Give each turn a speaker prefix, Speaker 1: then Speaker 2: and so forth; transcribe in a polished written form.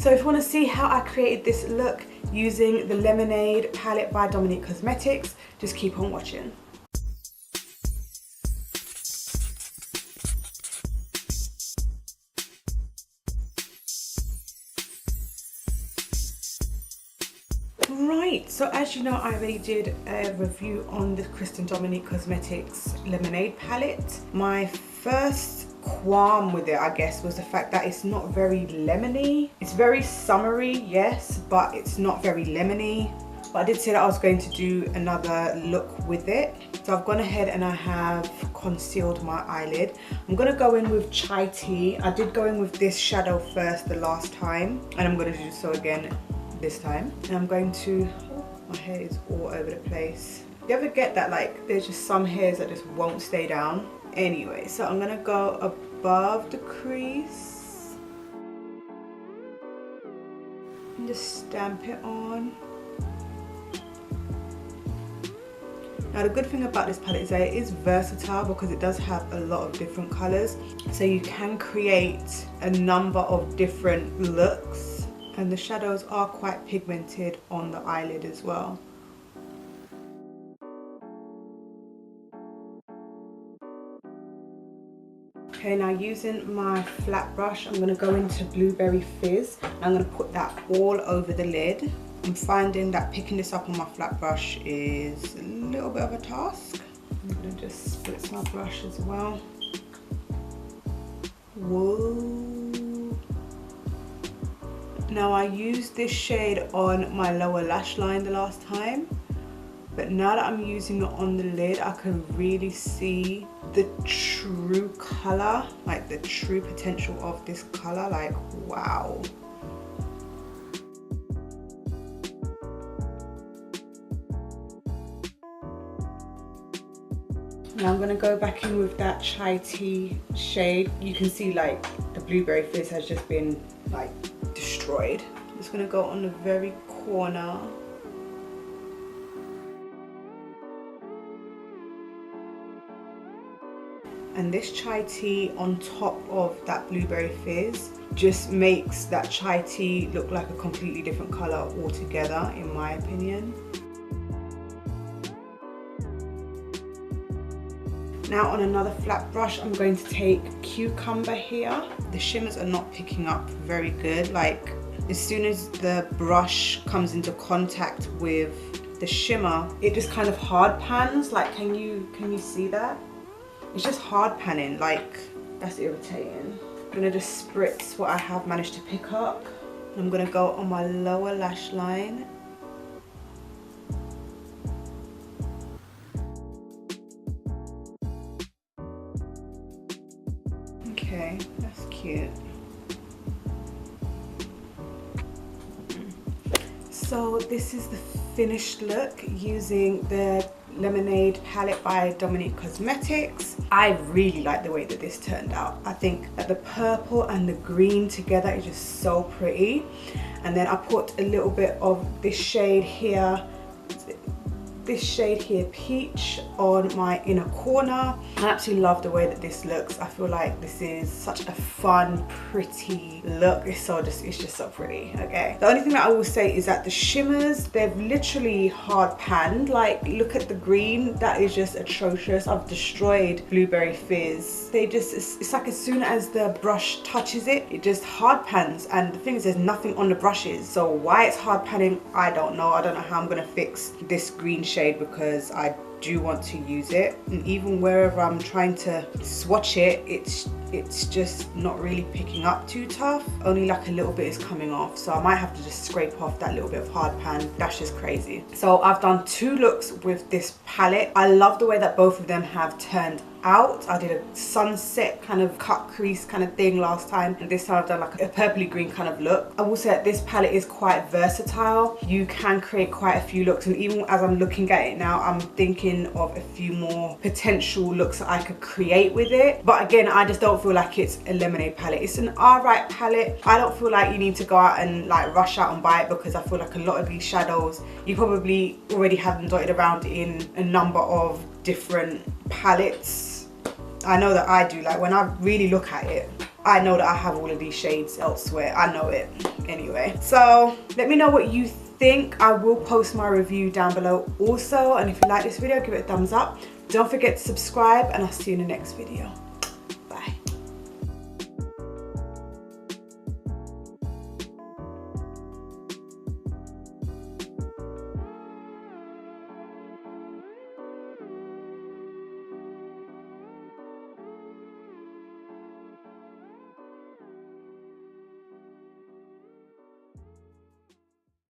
Speaker 1: So if you want to see how I created this look using the Lemonade palette by Dominique Cosmetics, just keep on watching. Right, so as you know, I already did a review on the Kristen Dominique Cosmetics Lemonade palette. My first qualm with it, I guess, was the fact that it's not very lemony. It's very summery, yes, but it's not very lemony. But I did say that I was going to do another look with it. So I've gone ahead and I have concealed my eyelid. I'm gonna go in with Chai Tea. I did go in with this shadow first the last time, and I'm gonna do so again this time. And I'm going to, oh, my hair is all over the place. You ever get that, like, there's just some hairs that just won't stay down? Anyway, so I'm gonna go above the crease and just stamp it on. Now the good thing about this palette is that it is versatile because it does have a lot of different colors. So you can create a number of different looks, and the shadows are quite pigmented on the eyelid as well. Okay, now using my flat brush, I'm gonna go into Blueberry Fizz. I'm gonna put that all over the lid. I'm finding that picking this up on my flat brush is a little bit of a task. I'm gonna just spritz my brush as well. Whoa. Now I used this shade on my lower lash line the last time, but now that I'm using it on the lid, I can really see the true color, like the true potential of this color. Like, wow. Now I'm gonna go back in with that Chai Tea shade. You can see like the Blueberry Fizz has just been like destroyed. I'm just gonna go on the very corner. And this Chai Tea on top of that Blueberry Fizz just makes that Chai Tea look like a completely different color altogether, in my opinion. Now on another flat brush, I'm going to take Cucumber here. The shimmers are not picking up very good. Like, as soon as the brush comes into contact with the shimmer, it just kind of hard pans. Like, can you see that? It's just hard panning, like, that's irritating. I'm gonna just spritz what I have managed to pick up. I'm gonna go on my lower lash line. Okay, that's cute. So this is the finished look using the Lemonade palette by Dominique Cosmetics. I really like the way that this turned out. I think that the purple and the green together is just so pretty. And then I put a little bit of this shade here, Peach, on my inner corner. I absolutely love the way that this looks. I feel like this is such a fun, pretty look. It's just so pretty. Okay, the only thing that I will say is that the shimmers, they've literally hard panned. Like, look at the green, that is just atrocious. I've destroyed Blueberry Fizz. It's like as soon as the brush touches it, it just hard pans. And the thing is, there's nothing on the brushes, so why it's hard panning, I don't know. I don't know how I'm gonna fix this green shade, because I do want to use it, and even wherever I'm trying to swatch it, it's just not really picking up too tough. Only like a little bit is coming off, so I might have to just scrape off that little bit of hard pan. That's just crazy. So I've done 2 looks with this palette. I love the way that both of them have turned out. I did a sunset kind of cut crease kind of thing last time, and this time I've done like a purpley green kind of look. I will say that this palette is quite versatile. You can create quite a few looks, and even as I'm looking at it now, I'm thinking of a few more potential looks that I could create with it. But again, I just don't feel like it's a Lemonade palette. It's an alright palette. I don't feel like you need to go out and like rush out and buy it, because I feel like a lot of these shadows, you probably already have them dotted around in a number of different palettes. I know that I do. Like, when I really look at it, I know that I have all of these shades elsewhere. I know it anyway. So let me know what you think. I will post my review down below also, and if you like this video, give it a thumbs up. Don't forget to subscribe, and I'll see you in the next video.